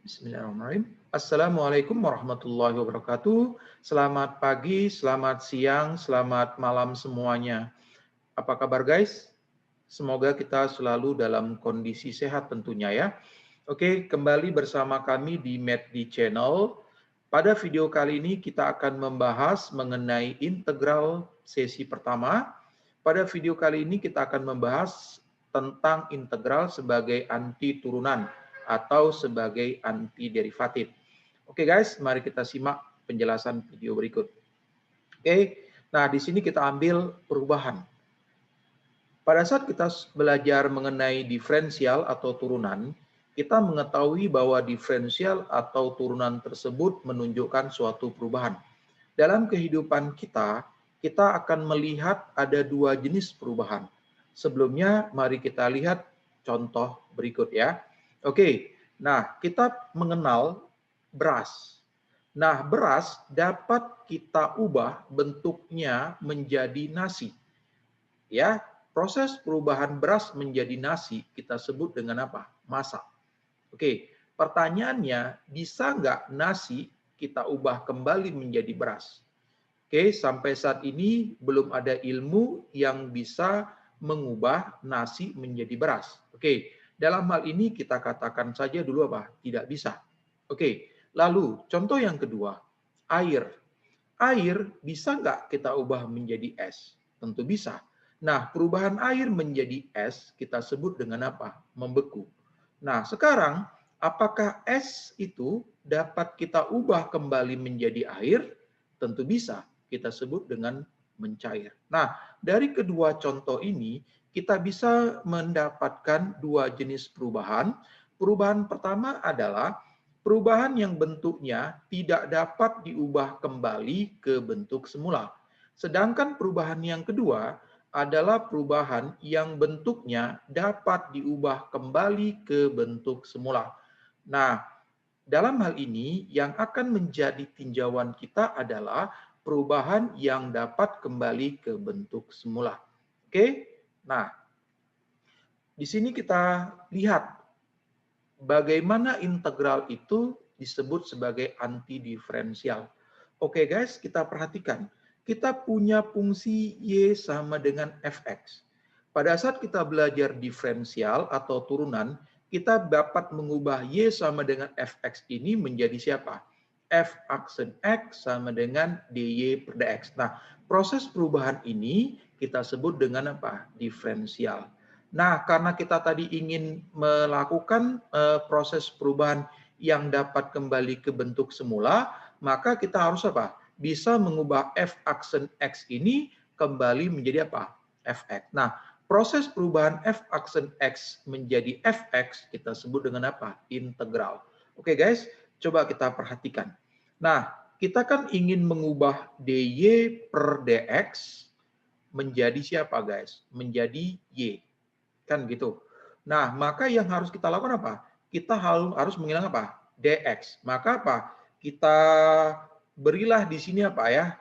Bismillahirrahmanirrahim. Assalamualaikum warahmatullahi wabarakatuh. Selamat pagi, selamat siang, selamat malam semuanya. Apa kabar guys? Semoga kita selalu dalam kondisi sehat tentunya ya. Oke, kembali bersama kami di MedD Channel. Pada video kali ini kita akan membahas mengenai integral sesi pertama. Pada video kali ini kita akan membahas tentang integral sebagai anti turunan atau sebagai anti derivatif. Oke guys, mari kita simak penjelasan video berikut. Oke, nah di sini kita ambil perubahan. Pada saat kita belajar mengenai diferensial atau turunan, kita mengetahui bahwa diferensial atau turunan tersebut menunjukkan suatu perubahan. Dalam kehidupan kita, kita akan melihat ada dua jenis perubahan. Sebelumnya, mari kita lihat contoh berikut ya. Oke, nah kita mengenal beras. Nah, beras dapat kita ubah bentuknya menjadi nasi. Ya, proses perubahan beras menjadi nasi kita sebut dengan apa? Masak. Oke, pertanyaannya, bisa nggak nasi kita ubah kembali menjadi beras? Oke, sampai saat ini belum ada ilmu yang bisa mengubah nasi menjadi beras. Oke, dalam hal ini kita katakan saja dulu apa? Tidak bisa. Oke, lalu contoh yang kedua, air. Air bisa nggak kita ubah menjadi es? Tentu bisa. Nah, perubahan air menjadi es kita sebut dengan apa? Membeku. Nah, sekarang apakah es itu dapat kita ubah kembali menjadi air? Tentu bisa. Kita sebut dengan mencair. Nah, dari kedua contoh ini kita bisa mendapatkan dua jenis perubahan. Perubahan pertama adalah perubahan yang bentuknya tidak dapat diubah kembali ke bentuk semula. Sedangkan perubahan yang kedua adalah perubahan yang bentuknya dapat diubah kembali ke bentuk semula. Nah, dalam hal ini yang akan menjadi tinjauan kita adalah perubahan yang dapat kembali ke bentuk semula. Oke? Nah, di sini kita lihat bagaimana integral itu disebut sebagai antidiferensial. Oke guys, kita perhatikan. Kita punya fungsi Y sama dengan Fx. Pada saat kita belajar diferensial atau turunan, kita dapat mengubah Y sama dengan Fx ini menjadi siapa? F aksen X sama dengan dy per dx. Nah, proses perubahan ini kita sebut dengan apa? Diferensial. Nah, karena kita tadi ingin melakukan proses perubahan yang dapat kembali ke bentuk semula, maka kita harus apa? Bisa mengubah f aksen x ini kembali menjadi apa? Fx. Nah, proses perubahan f aksen x menjadi fx kita sebut dengan apa? Integral. Oke guys, coba kita perhatikan. Nah, kita kan ingin mengubah dy per dx menjadi siapa guys? Menjadi y. Kan gitu. Nah, maka yang harus kita lakukan apa? Kita harus menghilangkan apa? dx. Maka apa? Kita berilah di sini apa ya?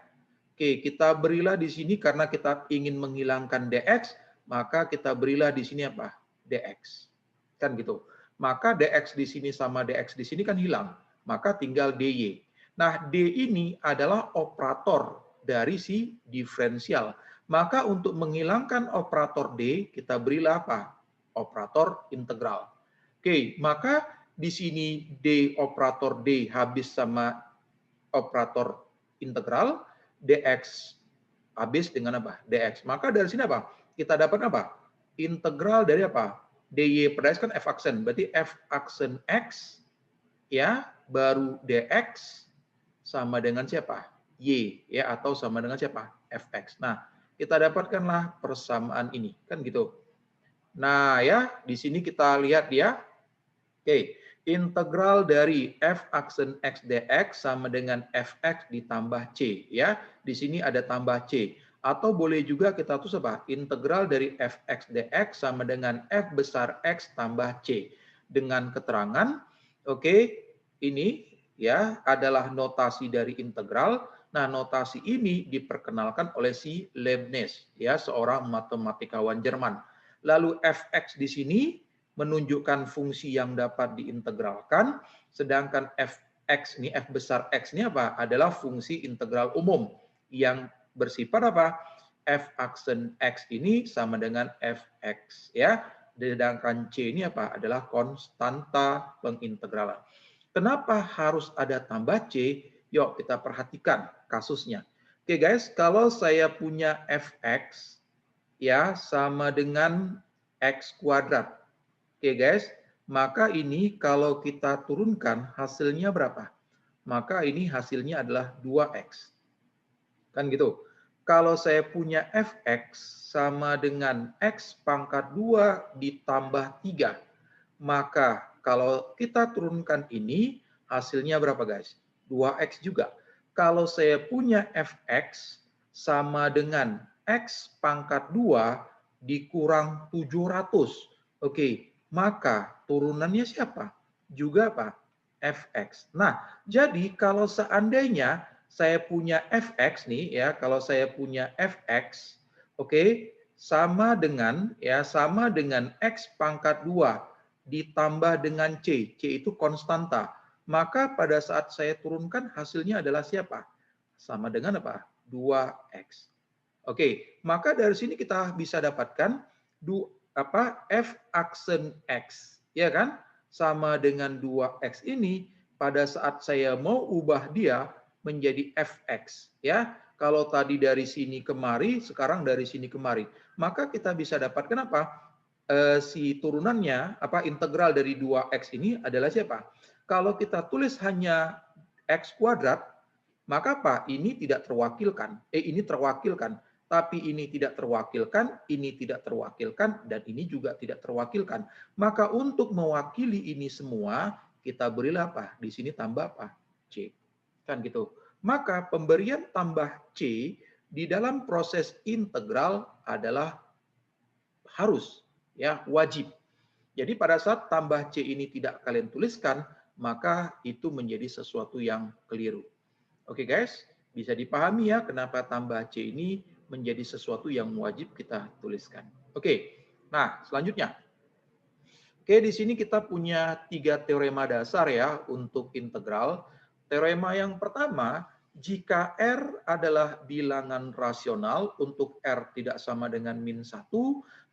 Oke, kita berilah di sini karena kita ingin menghilangkan dx, maka kita berilah di sini apa? dx. Kan gitu. Maka dx di sini sama dx di sini kan hilang. Maka tinggal dy. Nah, d ini adalah operator dari si diferensial. Maka untuk menghilangkan operator d, kita berilah apa? Operator integral. Oke, maka di sini d operator d habis sama operator integral, dx habis dengan apa? dx. Maka dari sini apa? Kita dapat apa? Integral dari apa? dy per dx kan f aksen. Berarti f aksen x ya baru dx sama dengan siapa? Y ya atau sama dengan siapa? Fx. Nah, kita dapatkanlah persamaan ini kan gitu. Nah, ya di sini kita lihat ya. Oke, integral dari f aksen x dx sama dengan fx ditambah c ya. Di sini ada tambah c. Atau boleh juga kita tulis apa? Integral dari fx dx sama dengan f besar x tambah c. Dengan keterangan, oke, ini ya adalah notasi dari integral. Nah, notasi ini diperkenalkan oleh si Leibniz, ya, seorang matematikawan Jerman. Lalu fx di sini menunjukkan fungsi yang dapat diintegralkan, sedangkan fx ini, f besar x ini apa? Adalah fungsi integral umum yang bersifat apa? F aksen x ini sama dengan fx ya. Sedangkan c ini apa? Adalah konstanta pengintegralan. Kenapa harus ada tambah c? Yuk kita perhatikan kasusnya. Oke guys, kalau saya punya fx ya sama dengan x kuadrat. Oke guys, maka ini kalau kita turunkan hasilnya berapa? Maka ini hasilnya adalah 2x. Kan gitu. Kalau saya punya fx sama dengan x pangkat 2 ditambah 3, maka kalau kita turunkan ini hasilnya berapa guys? 2x juga. Kalau saya punya fx sama dengan x pangkat 2 dikurang 700. Oke, maka turunannya siapa? Juga apa? Fx. Nah, jadi kalau seandainya saya punya fx nih ya, kalau saya punya fx, oke, sama dengan x pangkat 2 ditambah dengan c. C itu konstanta. Maka pada saat saya turunkan hasilnya adalah siapa? Sama dengan apa? 2x. Oke, maka dari sini kita bisa dapatkan f aksen x, ya kan? Sama dengan 2x ini pada saat saya mau ubah dia menjadi fx, ya. Kalau tadi dari sini kemari, sekarang dari sini kemari. Maka kita bisa dapatkan apa? Si turunannya, integral dari 2x ini adalah siapa? Kalau kita tulis hanya x kuadrat, maka apa? Ini tidak terwakilkan. Ini terwakilkan. Tapi ini tidak terwakilkan, ini tidak terwakilkan, dan ini juga tidak terwakilkan. Maka untuk mewakili ini semua, kita berilah apa? Di sini tambah apa? C. Kan gitu. Maka pemberian tambah C di dalam proses integral adalah harus, ya, wajib. Jadi pada saat tambah C ini tidak kalian tuliskan, maka itu menjadi sesuatu yang keliru. Oke guys, bisa dipahami ya kenapa tambah C ini menjadi sesuatu yang wajib kita tuliskan. Oke, nah selanjutnya. Oke, di sini kita punya 3 teorema dasar ya untuk integral. Teorema yang pertama, jika R adalah bilangan rasional untuk R tidak sama dengan min 1,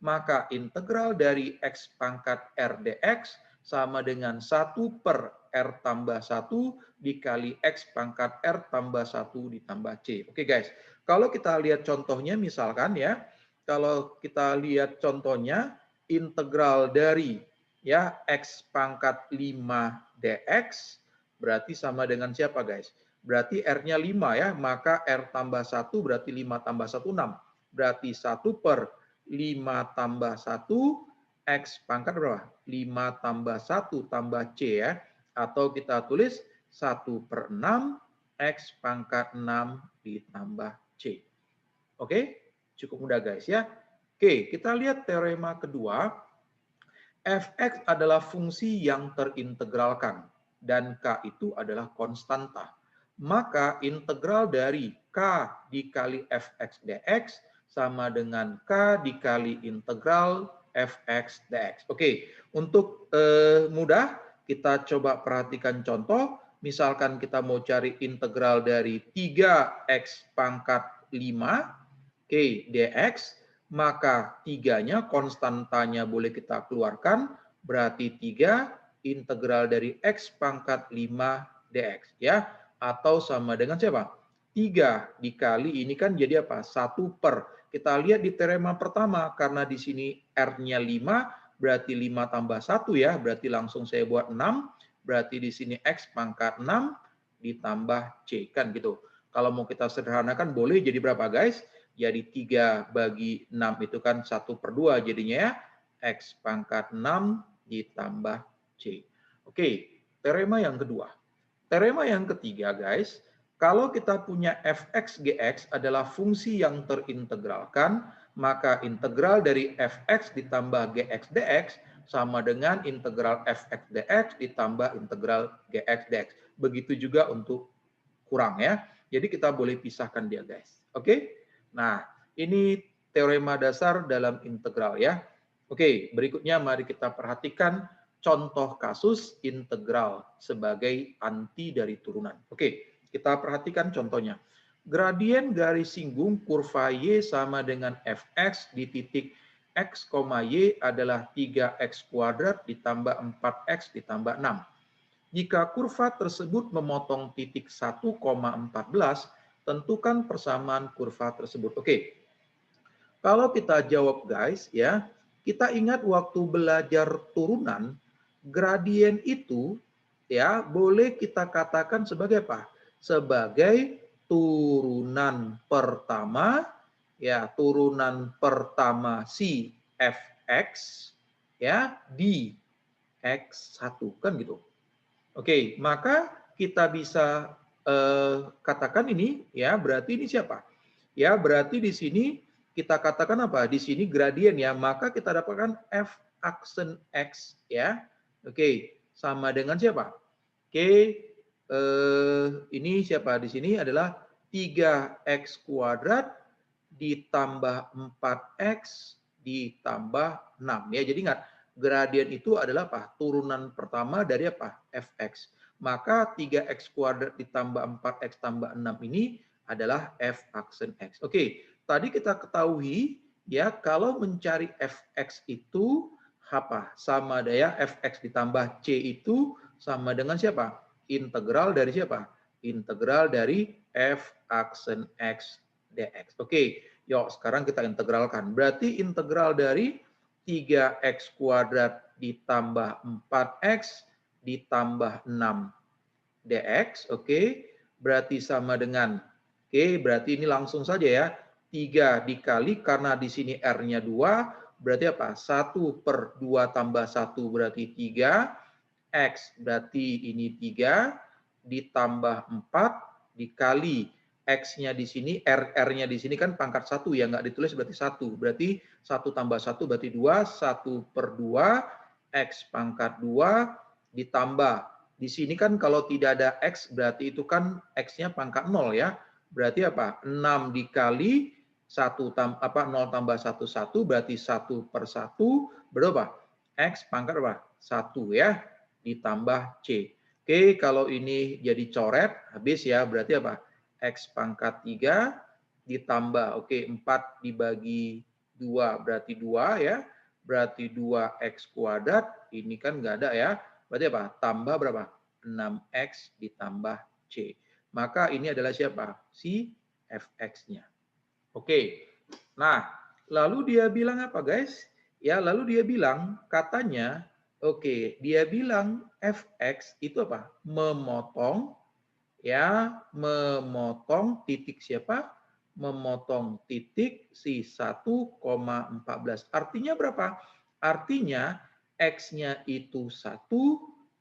maka integral dari X pangkat R dx sama dengan 1 per R tambah 1 dikali X pangkat R tambah 1 ditambah C. Oke guys, kalau kita lihat contohnya misalkan ya, kalau kita lihat contohnya integral dari ya X pangkat 5 dx berarti sama dengan siapa guys? Berarti R-nya 5 ya, maka R tambah 1 berarti 5 tambah 1, 6. Berarti 1 per 5 tambah 1, X pangkat berapa? 5 tambah 1 tambah C ya. Atau kita tulis 1 per 6, X pangkat 6 ditambah C. Oke, cukup mudah guys ya. Oke, kita lihat teorema kedua. Fx adalah fungsi yang terintegralkan dan K itu adalah konstanta. Maka integral dari K dikali Fx dx sama dengan K dikali integral Fx dx. Oke, untuk mudah kita coba perhatikan contoh. Misalkan kita mau cari integral dari 3x pangkat 5 dx, maka 3-nya konstantanya boleh kita keluarkan, berarti 3 integral dari x pangkat 5 dx ya, atau sama dengan siapa? 3 dikali ini kan jadi apa? 1 per. Kita lihat di teorema pertama karena di sini R-nya 5 berarti 5 tambah 1 ya, berarti langsung saya buat 6, berarti di sini x pangkat 6 ditambah c kan gitu. Kalau mau kita sederhanakan boleh jadi berapa guys? Jadi 3 bagi 6 itu kan 1 per 2 jadinya ya. X pangkat 6 ditambah C. Oke, teorema yang kedua. Teorema yang ketiga guys, kalau kita punya fx gx adalah fungsi yang terintegralkan, maka integral dari fx ditambah gx dx sama dengan integral fx dx ditambah integral gx dx. Begitu juga untuk kurang ya. Jadi kita boleh pisahkan dia guys. Oke? Nah, ini teorema dasar dalam integral ya. Oke, berikutnya mari kita perhatikan contoh kasus integral sebagai anti dari turunan. Oke, kita perhatikan contohnya. Gradien garis singgung kurva Y sama dengan fx di titik x, y adalah 3x kuadrat ditambah 4x ditambah 6. Jika kurva tersebut memotong titik 1,14, tentukan persamaan kurva tersebut. Oke, kalau kita jawab guys ya, kita ingat waktu belajar turunan, gradien itu ya boleh kita katakan sebagai apa? Sebagai turunan pertama, ya turunan pertama si fx ya di x1 kan gitu. Oke, maka kita bisa katakan ini ya berarti ini siapa? Ya berarti di sini kita katakan apa? Di sini gradien ya, maka kita dapatkan f aksen x ya. Oke, sama dengan siapa? Oke, ini siapa? Di sini adalah 3x kuadrat ditambah 4x ditambah 6 ya. Jadi ingat, gradien itu adalah apa? Turunan pertama dari apa? Fx. Maka 3x kuadrat ditambah 4x tambah 6 ini adalah f aksen x. Oke, tadi kita ketahui ya kalau mencari fx itu apa? Sama daya fx ditambah c itu sama dengan siapa? Integral dari siapa? Integral dari f aksen x dx. Oke, yuk sekarang kita integralkan. Berarti integral dari 3x kuadrat ditambah 4x ditambah 6 dx, oke, berarti sama dengan, oke, berarti ini langsung saja ya, 3 dikali, karena di sini R-nya 2, berarti apa? 1 per 2 tambah 1 berarti 3, X berarti ini 3, ditambah 4, dikali X-nya di sini, R-nya di sini kan pangkat 1 ya, nggak ditulis berarti 1. Berarti 1 tambah 1 berarti 2, 1 per 2, X pangkat 2, ditambah. Di sini kan kalau tidak ada X berarti itu kan X-nya pangkat 0 ya. Berarti apa? 6 dikali 1 0 tambah 1, 1 berarti 1 per 1 berapa? X pangkat apa? 1 ya, ditambah C. Oke, kalau ini jadi coret, habis ya, berarti apa? X pangkat 3 ditambah, oke, 4 dibagi 2 berarti 2 ya, berarti 2x kuadrat, ini kan nggak ada ya, berarti apa? Tambah berapa? 6x ditambah C. Maka ini adalah siapa? Si fx-nya. Oke, nah lalu dia bilang apa guys? Ya lalu dia bilang katanya, oke, dia bilang fx itu apa? Memotong ya, memotong titik siapa? Memotong titik si 1,14. Artinya berapa? Artinya X-nya itu 1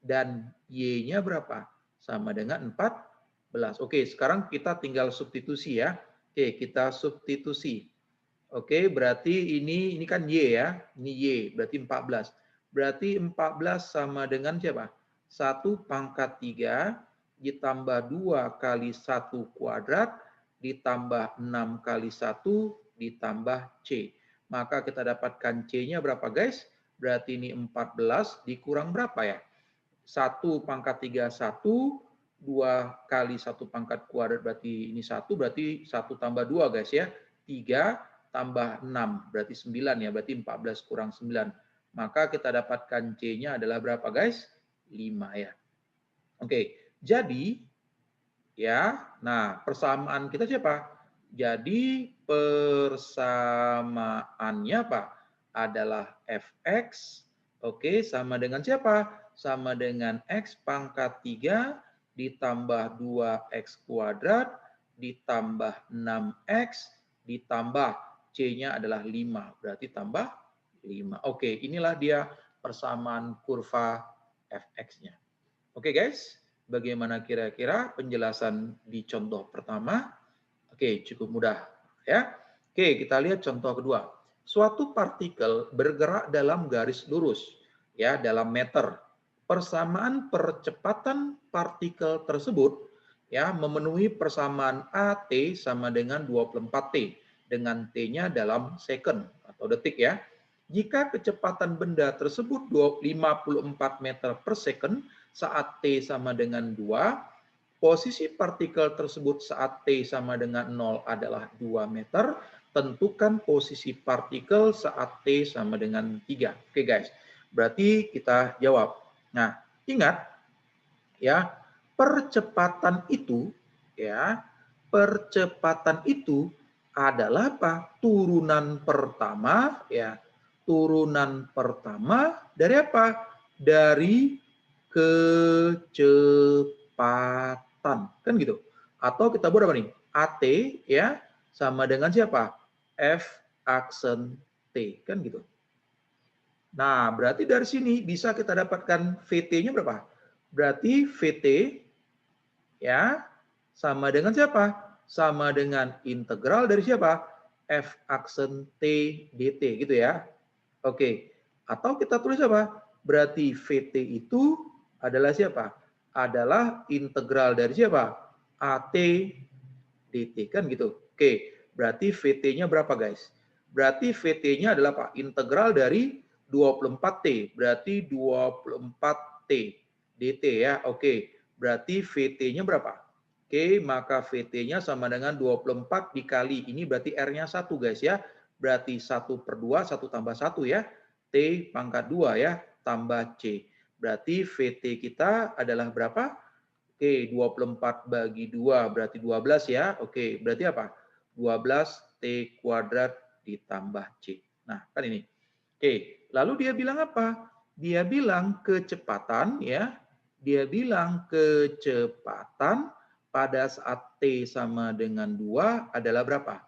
dan Y-nya berapa? Sama dengan 14. Oke, sekarang kita tinggal substitusi ya. Oke, kita substitusi. Oke, berarti ini kan Y ya. Ini Y, berarti 14. Berarti 14 sama dengan siapa? 1 pangkat 3 ditambah 2 kali 1 kuadrat ditambah 6 kali 1 ditambah C. Maka kita dapatkan C-nya berapa guys? Berarti ini 14 dikurang berapa ya? 1 pangkat 3, 1. 2 kali 1 pangkat kuadrat berarti ini 1. Berarti 1 tambah 2 guys ya. 3 tambah 6. Berarti 9 ya. Berarti 14 kurang 9. Maka kita dapatkan C-nya adalah berapa guys? 5 ya. Oke. Jadi, ya, nah persamaan kita siapa? Jadi persamaannya apa? Adalah fx, oke, sama dengan siapa? Sama dengan x pangkat 3 ditambah 2x kuadrat ditambah 6x ditambah c-nya adalah 5, berarti tambah 5. Oke, inilah dia persamaan kurva fx-nya. Oke guys, bagaimana kira-kira penjelasan di contoh pertama? Oke, cukup mudah ya. Oke, kita lihat contoh kedua. Suatu partikel bergerak dalam garis lurus ya, dalam meter. Persamaan percepatan partikel tersebut ya memenuhi persamaan AT sama dengan 24T dengan T-nya dalam second atau detik ya. Jika kecepatan benda tersebut 54 meter per second saat T sama dengan 2, posisi partikel tersebut saat T sama dengan 0 adalah 2 meter, tentukan posisi partikel saat T sama dengan 3. Oke guys, berarti kita jawab. Nah, ingat ya, percepatan itu ya, percepatan itu adalah apa? Turunan pertama ya. Turunan pertama dari apa? Dari kecepatan. Kan gitu. Atau kita buat apa nih? AT ya sama dengan siapa? F aksen T. Kan gitu. Nah, berarti dari sini bisa kita dapatkan VT-nya berapa? Berarti VT ya sama dengan siapa? Sama dengan integral dari siapa? F aksen T dt gitu ya. Oke. Atau kita tulis apa? Berarti VT itu adalah siapa? Adalah integral dari siapa? AT dt kan gitu. Oke. Berarti VT-nya berapa guys? Berarti VT-nya adalah apa? Integral dari 24T. Berarti 24T dt ya. Oke. Berarti VT-nya berapa? Oke, maka VT-nya sama dengan 24 dikali. Ini berarti R-nya 1 guys ya. Berarti 1/2, 1 tambah 1 ya. T pangkat 2 ya, tambah C. Berarti VT kita adalah berapa? Oke, 24 bagi 2 berarti 12 ya. Oke, berarti apa? 12 T kuadrat ditambah C. Nah, kan ini. Oke, lalu dia bilang apa? Dia bilang kecepatan ya. Dia bilang kecepatan pada saat T sama dengan 2 adalah berapa?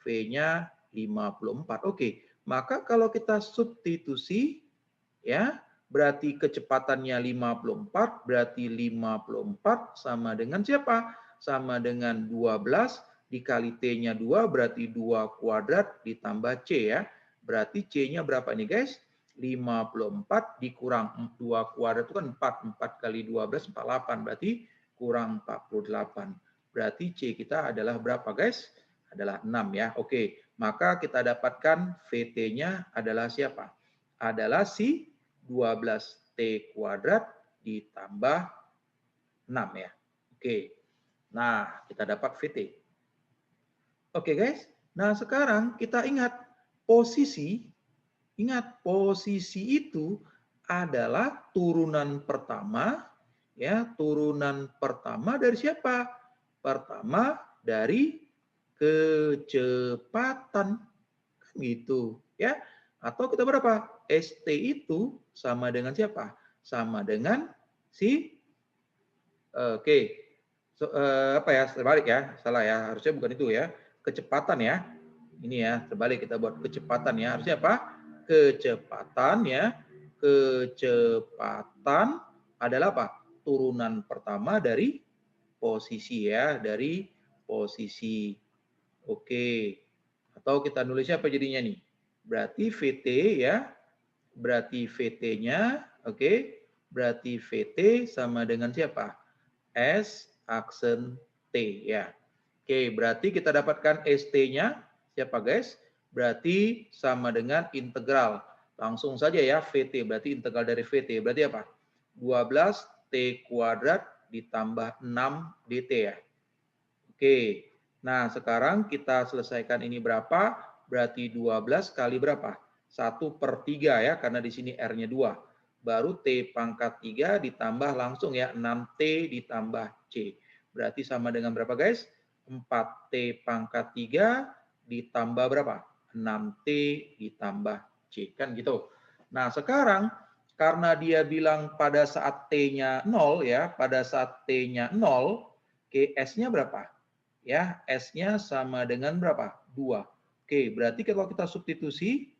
V-nya 54. Oke, maka kalau kita substitusi ya, berarti kecepatannya 54, berarti 54 sama dengan siapa? Sama dengan 12 dikali T-nya 2, berarti 2 kuadrat ditambah C ya. Berarti C-nya berapa nih guys? 54 dikurang 2 kuadrat itu kan 4. 4 kali 12, 48. Berarti kurang 48. Berarti C kita adalah berapa guys? Adalah 6 ya. Oke, maka kita dapatkan VT-nya adalah siapa? Adalah si 12T kuadrat ditambah 6 ya. Oke, nah kita dapat VT. Oke guys, nah sekarang kita ingat posisi itu adalah turunan pertama ya, turunan pertama dari siapa? Pertama dari kecepatan kan gitu ya. Atau kita berapa? ST itu sama dengan siapa? Sama dengan si oke. So, apa ya? Terbalik ya. Salah ya. Harusnya bukan itu ya. Kecepatan ya. Ini ya, terbalik kita buat kecepatan ya. Harusnya apa? Kecepatan ya. Kecepatan adalah apa? Turunan pertama dari posisi ya, dari posisi. Oke. Atau kita nulisnya apa jadinya nih? Berarti VT ya. Berarti VT-nya, oke. Berarti VT sama dengan siapa? S aksen T ya. Oke, berarti kita dapatkan ST-nya siapa guys? Berarti sama dengan integral. Langsung saja ya VT, berarti integral dari VT. Berarti apa? 12 T kuadrat ditambah 6 DT ya. Oke, nah sekarang kita selesaikan ini berapa? Berarti 12 kali berapa? 1/3 ya, karena di sini R-nya 2. Baru T pangkat 3 ditambah langsung ya, 6T ditambah C. Berarti sama dengan berapa guys? 4T pangkat 3 ditambah berapa? 6T ditambah C. Kan gitu. Nah sekarang karena dia bilang pada saat T-nya 0 ya, pada saat T-nya 0, S-nya berapa? Ya, S-nya sama dengan berapa? 2. Oke, berarti kalau kita substitusi,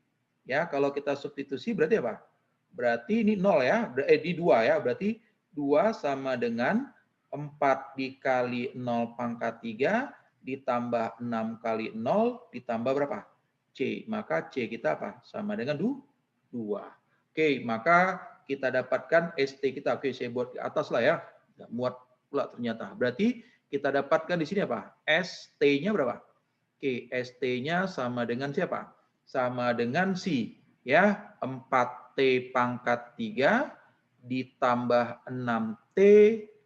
ya kalau kita substitusi berarti apa? Berarti ini 0 ya, di 2 ya, berarti 2 sama dengan 4 dikali 0 pangkat 3 ditambah 6 kali 0 ditambah berapa? C. Maka C kita apa? Sama dengan 2. Oke, maka kita dapatkan ST kita. Oke, saya buat di atas lah ya. Nggak muat pula ternyata. Berarti kita dapatkan di sini apa? ST-nya berapa? Oke, ST-nya sama dengan siapa? Sama dengan si Ya, 4T pangkat 3 ditambah 6T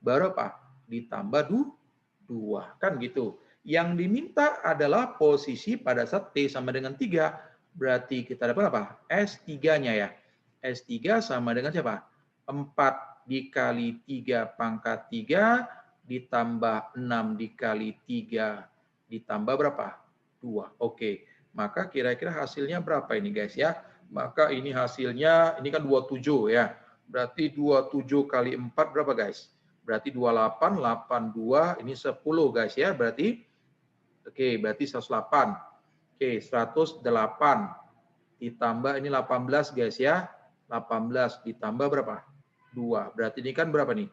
baru apa? Ditambah 2. Kan gitu. Yang diminta adalah posisi pada saat T sama dengan 3. Berarti kita dapat apa? S3-nya ya. S3 sama dengan siapa? 4 dikali 3 pangkat 3 ditambah 6 dikali 3 ditambah berapa? 2. Oke. Maka kira-kira hasilnya berapa ini guys ya? Maka ini hasilnya, ini kan 27 ya. Berarti 27 kali 4 berapa guys? Berarti 28, 82, ini 10 guys ya. Berarti, oke, berarti 108. Oke, 108 ditambah ini 18 guys ya. 18 ditambah berapa? 2. Berarti ini kan berapa nih?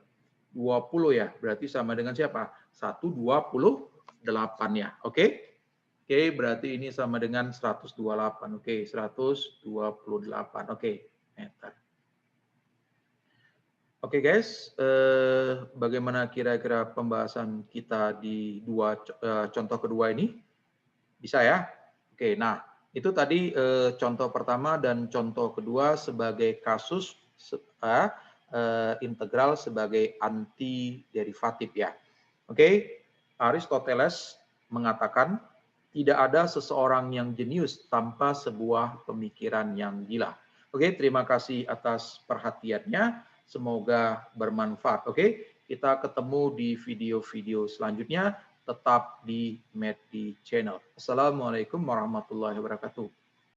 20 ya. Berarti sama dengan siapa? 128 ya. Oke? Oke, berarti ini sama dengan 128. Oke, 128. Oke, meter. Oke guys, bagaimana kira-kira pembahasan kita di contoh kedua ini? Bisa ya? Oke, nah itu tadi contoh pertama dan contoh kedua sebagai kasus integral sebagai antiderivatif ya. Oke, Aristoteles mengatakan tidak ada seseorang yang jenius tanpa sebuah pemikiran yang gila. Oke, terima kasih atas perhatiannya. Semoga bermanfaat. Oke, kita ketemu di video-video selanjutnya. Tetap di MEDI Channel. Assalamualaikum warahmatullahi wabarakatuh.